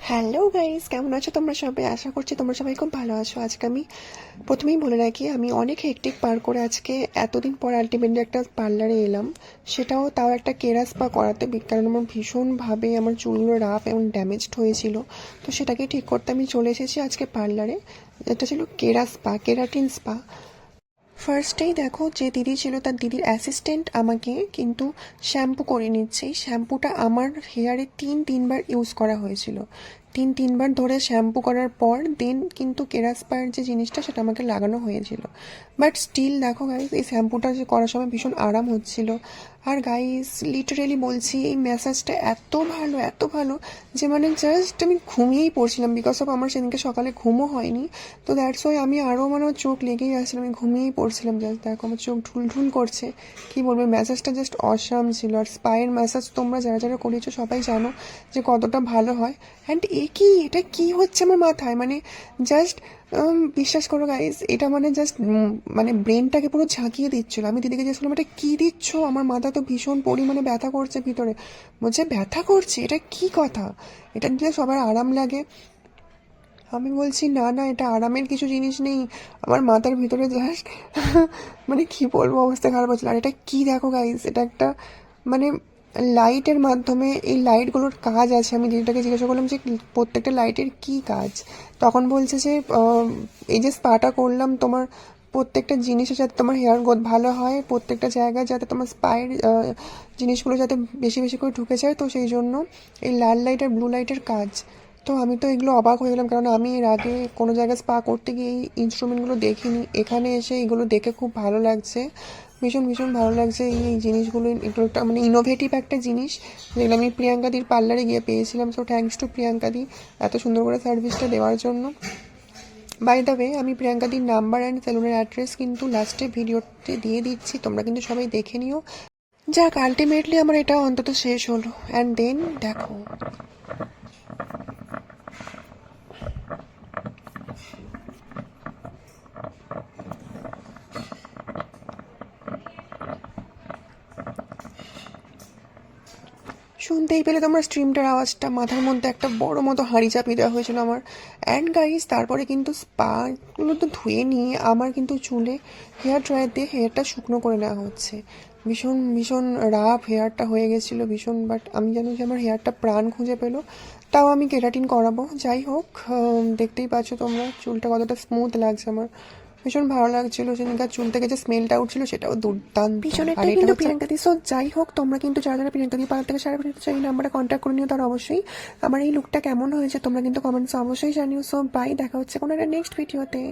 Hello guys, কেমন আছো তোমরা সবাই? আশা করছি তোমরা সবাই খুব ভালো আছো। আজকে আমি প্রথমেই বলে রাখি, আমি অনেক হেক্টিক পার করে আজকে এতদিন পর আলটিমেটলি একটা পার্লারে এলাম। সেটাও তাও একটা কেরা স্পা করাতে, কারণ আমার ভীষণভাবে আমার চুলগুলো রাফ এবং ড্যামেজড হয়েছিল। তো সেটাকে ঠিক করতে আমি চলে এসেছি আজকে পার্লারে। এটা ছিল কেরা স্পা, কেরাটিন স্পা। ফার্স্টেই দেখো, যে দিদি ছিল তার দিদির অ্যাসিস্ট্যান্ট আমাকে কিন্তু শ্যাম্পু করে নিচ্ছে। এই শ্যাম্পুটা আমার হেয়ারে তিনবার ইউজ করা হয়েছিল। তিনবার ধরে শ্যাম্পু করার পর দেন কিন্তু কেরাস্পার যে জিনিসটা সেটা আমাকে লাগানো হয়েছিল। বাট স্টিল দেখো গাইস, এই শ্যাম্পুটা যে করার সময় ভীষণ আরাম হচ্ছিল। আর গাইস লিটারেলি বলছি, এই ম্যাসাজটা এত ভালো যে মানে জাস্ট আমি ঘুমিয়েই পড়ছিলাম। বিকজ অফ আমার সেদিনকে সকালে ঘুমও হয়নি। তো দ্যাটস ওয়াই আমি আরও মানে আমার চোখ লেগেই আসছিলাম, আমি ঘুমিয়েই পড়ছিলাম। জাস্ট দেখো আমার চোখ ঢুল করছে। কি বলবো, ম্যাসাজটা জাস্ট অসাম ছিল। আর স্পায়ের ম্যাসাজ তোমরা যারা যারা করেছো সবাই জানো যে কতটা ভালো হয়। অ্যান্ড এটা কি হচ্ছে আমার মাথায়, মানে জাস্ট বিশ্বাস করো গাইজ, এটা মানে জাস্ট মানে ব্রেনটাকে পুরো ঝাঁকিয়ে দিচ্ছিলো। আমি দিদিকে জিজ্ঞেস করলাম, এটা কী দিচ্ছ? আমার মাথা তো ভীষণ পরিমাণে ব্যথা করছে ভিতরে। বলছে ব্যথা করছে, এটা কি কথা? এটা দিলে সবার আরাম লাগে। আমি বলছি না না, এটা আরামের কিছু জিনিস নেই। আমার মাথার ভিতরে জাস্ট মানে কি বলবো, অবস্থা খারাপ হচ্ছিল। আর এটা কি দেখো গাইজ, এটা একটা মানে লাইটের মাধ্যমে, এই লাইটগুলোর কাজ আছে। আমি দিদিটাকে জিজ্ঞাসা করলাম যে প্রত্যেকটা লাইটের কি কাজ। তখন বলছে যে এই যে স্পাটা করলাম, তোমার প্রত্যেকটা জিনিসে যাতে তোমার হেয়ার গ্রোথ ভালো হয়, প্রত্যেকটা জায়গায় যাতে তোমার স্পায়ের জিনিসগুলো যাতে বেশি বেশি করে ঢুকে যায়, তো সেই জন্য এই লাল লাইট আর ব্লু লাইটের কাজ। তো আমি তো এগুলো অবাক হয়ে গেলাম, কারণ আমি এর আগে কোনো জায়গায় স্পা করতে গিয়ে এই ইনস্ট্রুমেন্টগুলো দেখিনি। এখানে এসে এগুলো দেখে খুব ভালো লাগছে, ভীষণ ভালো লাগছে। এই জিনিসগুলো, এগুলো একটা মানে ইনোভেটিভ একটা জিনিস, যেগুলো আমি প্রিয়াঙ্কাদির পার্লারে গিয়ে পেয়েছিলাম। সো থ্যাঙ্কস টু প্রিয়াঙ্কাদি এত সুন্দর করে সার্ভিসটা দেওয়ার জন্য। বাই দ্য ওয়ে, আমি প্রিয়াঙ্কাদির নাম্বার অ্যান্ড সেলুনের অ্যাড্রেস কিন্তু লাস্টে ভিডিওতে দিয়ে দিচ্ছি, তোমরা কিন্তু সবাই দেখে নিও। যাক, আলটিমেটলি আমার এটা অন্তত শেষ হলো। অ্যান্ড দেন দেখো, শুনতেই পেলে তোমার স্ট্রিমটার আওয়াজটা, মাথার মধ্যে একটা বড় মতো হাঁড়ি চাপিয়ে দেওয়া হয়েছিল আমার। অ্যান্ড গাইস, তারপরে কিন্তু স্পাগুলো তো ধুয়ে নিয়ে আমার কিন্তু চুলে হেয়ার ড্রায়ার দিয়ে হেয়ারটা শুকনো করে নেওয়া হচ্ছে। ভীষণ রাফ হেয়ারটা হয়ে গেছিলো ভীষণ। বাট আমি জানি যে আমার হেয়ারটা প্রাণ খুঁজে পেলো, তাও আমি কেরাটিন করাবো। যাই হোক, দেখতেই পাচ্ছ তোমরা চুলটা কতটা স্মুথ লাগছে আমার। ভীষণ ভালো লাগছিল। সেদিনকার চুল থেকে যে স্মেলটা উঠছিল সেটাও দুর্দান্ত। পিছনেরটা কিন্তু প্রিয়াঙ্কাদি। সো যাই হোক, তোমরা কিন্তু যারা যারা প্রিয়াঙ্কাদি পাড়া থেকে সারা প্রিয়ঙ্কা এই নাম্বারে কন্ট্যাক্ট করে নিও। তার অবশ্যই আমার এই লুকটা কেমন হয়েছে তোমরা কিন্তু কমেন্টসে অবশ্যই জানিও। সো বাই, দেখা হচ্ছে কোনো একটা নেক্সট ভিডিওতে।